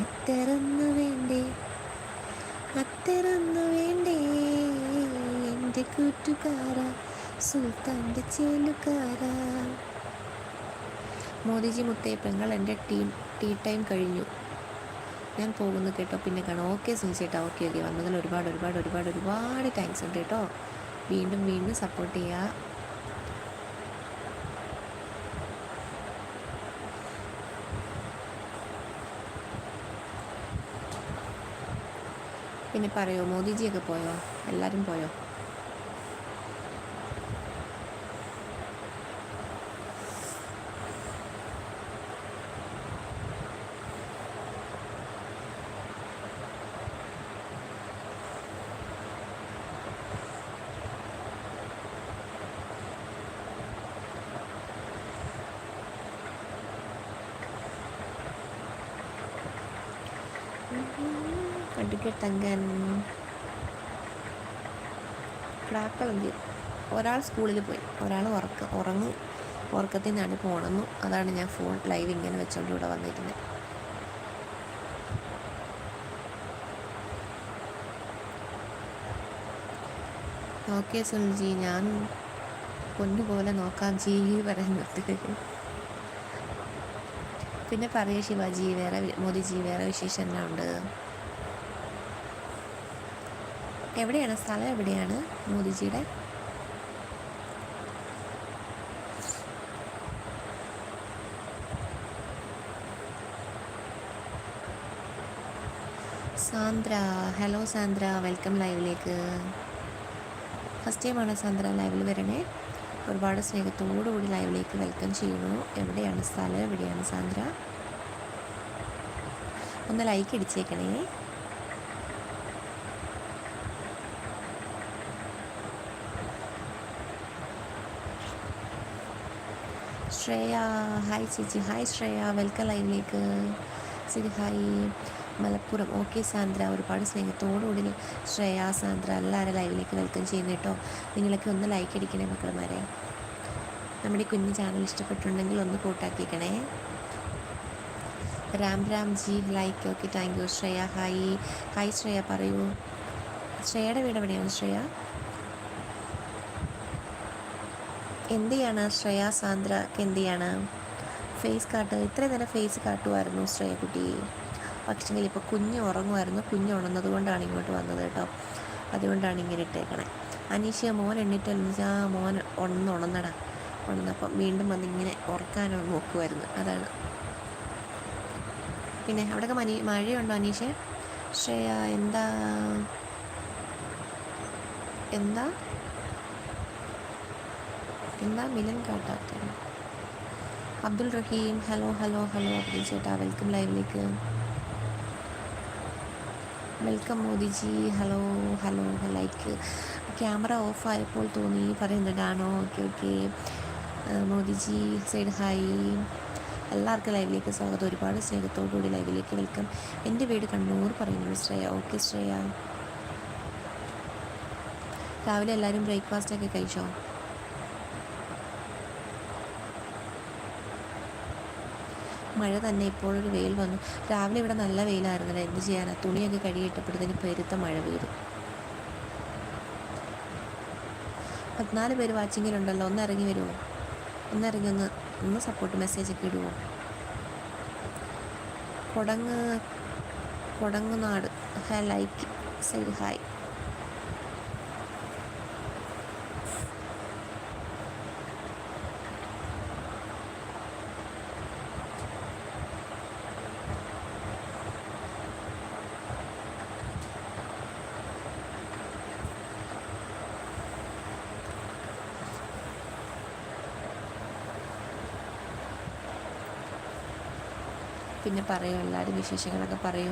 അത്തരന്നു വേണ്ടേ, അത്തരന്നു വേണ്ടേ എൻ്റെ കൂട്ടുകാരാ, സുൽത്താൻ്റെ ചേലുകാരാ. മോദിജി മുത്തേ പെങ്ങൾ, എൻ്റെ ടീ ടൈം കഴിഞ്ഞു, ഞാൻ പോകുന്നു കേട്ടോ, പിന്നെ കാണാം. ഓക്കെ സുനി ചേട്ടാ, ഓക്കെ ഓക്കെ. വന്നതിൽ ഒരുപാട് ഒരുപാട് ഒരുപാട് ഒരുപാട് താങ്ക്സ് ഉണ്ട് കേട്ടോ. വീണ്ടും വീണ്ടും സപ്പോർട്ട് ചെയ്യുക. പിന്നെ പറയോ, മോദിജിയൊക്കെ പോയോ? എല്ലാവരും പോയോ? കടുക്കട്ടങ്കൻ ക്രാക്കളെന്ത്, ഒരാൾ സ്കൂളിൽ പോയി, ഒരാൾ ഉറക്കത്തിൽ നിന്നാണ് പോണെന്നു. അതാണ് ഞാൻ ഫോൺ ലൈവ് ഇങ്ങനെ വെച്ചോണ്ട് ഇവിടെ വന്നിരുന്നത്. ഓക്കെ സുനിൽജി, ഞാൻ പൊന്നുപോലെ നോക്കാം ജി പറയുന്നത്. പിന്നെ പറയൂ ശിവാജി, വേറെ മോദിജി വേറെ വിശേഷം എന്നാ ഉണ്ട്? എവിടെയാണ് സ്ഥലം, എവിടെയാണ് മോദിജിയുടെ? സാന്ദ്ര, ഹലോ സാന്ദ്ര, വെൽക്കം ലൈവിലേക്ക്. ഫസ്റ്റ് ടൈമാണ് സാന്ദ്ര ലൈവിൽ വരണേ. ഒരുപാട് സ്നേഹത്തോടുകൂടി ലൈവിലേക്ക് വെൽക്കം ചെയ്യുന്നു. എവിടെയാണ് സ്ഥലം, എവിടെയാണ് സാന്ദ്ര? ഒന്ന് ലൈക്ക് അടിച്ചേക്കണേ. ശ്രേയ, ഹായ് ചേച്ചി. ഹായ് ശ്രേയ, വെൽക്കം ലൈവിലേക്ക്. ശരി, ഹായ്. മലപ്പുറം, ഓക്കെ സാന്ദ്ര, ഒരുപാട് സ്നേഹത്തോടുകൂടി ശ്രേയ, സാന്ദ്ര എല്ലാവരും ലൈവിലേക്ക് വെൽക്കം ചെയ്യുന്നു കേട്ടോ. നിങ്ങളൊക്കെ ഒന്ന് ലൈക്ക് അടിക്കണേ മക്കളുമാരെ. നമ്മുടെ കുഞ്ഞു ചാനൽ ഇഷ്ടപ്പെട്ടിട്ടുണ്ടെങ്കിൽ ഒന്ന് കൂട്ടാക്കിക്കണേ. Ram ji like, okay thank you. Shreya hi. Hi Shreya, പറയൂ ശ്രേയയുടെ വീട് എവിടെയാണ് ശ്രേയ? എന്ത് ചെയ്യാണ് ശ്രേയ? സാന്ദ്രക്ക് എന്ത് ചെയ്യാണ്? ഫേസ് കാട്ട്, ഇത്രയും നേരം ഫേസ് കാട്ടുമായിരുന്നു ശ്രേയ കുട്ടി. പക്ഷെങ്കിൽ ഇപ്പോൾ കുഞ്ഞ് ഉറങ്ങുമായിരുന്നു. കുഞ്ഞ് ഉണർന്നത് കൊണ്ടാണ് ഇങ്ങോട്ട് വന്നത് കേട്ടോ. അതുകൊണ്ടാണ് ഇങ്ങനെ ഇട്ടേക്കണേ. അനീഷ്യ, മോൻ എണ്ണിട്ടല്ല, മോൻ ഉണർന്നടാ. ഉണർന്നപ്പം വീണ്ടും വന്നിങ്ങനെ ഉറക്കാനോ നോക്കുമായിരുന്നു, അതാണ്. പിന്നെ അവിടെയൊക്കെ മഴയുണ്ടോ അനീഷേ? ശ്രേയ, എന്താ എന്താ എന്താ മിലൻ കാട്ടാത്ത? Abdul Rahim, hello hello hello. Abdul ചേട്ടാ, വെൽക്കം ലൈവിലേക്ക്. Welcome Modiji, hello hello. Like camera off ആയപ്പോൾ തോന്നി പറയുന്നുണ്ടാണോ? Okay okay. Modiji side hi. എല്ലാവർക്കും ലൈവിലേക്ക് സ്വാഗതം. ഒരുപാട് സ്നേഹത്തോടുകൂടി ലൈവിലേക്ക് വെൽക്കം. എൻ്റെ വീട് കണ്ണൂർ പറയുന്നു ശ്രേയ. ഓക്കെ ശ്രേയ. രാവിലെ എല്ലാവരും ബ്രേക്ക്ഫാസ്റ്റൊക്കെ കഴിച്ചോ? മഴ തന്നെ, ഇപ്പോഴൊരു വെയിൽ വന്നു. രാവിലെ ഇവിടെ നല്ല വെയിലായിരുന്നല്ലോ, എന്ത് ചെയ്യാനാ. തുണിയൊക്കെ കഴുകിയിട്ടപ്പോഴത്തേന് പെരുത്ത മഴ പെയ്തു. 14 പേര് വാച്ചിങ്ങിലുണ്ടല്ലോ, ഒന്ന് ഇറങ്ങി വരുമോ? ഒന്നിറങ്ങി ഒന്ന് സപ്പോർട്ട് മെസ്സേജൊക്കെ ഇടുമോ? Kodangunad, like side hi. പിന്നെ പറയൂ, എല്ലാവരും വിശേഷങ്ങളൊക്കെ പറയൂ.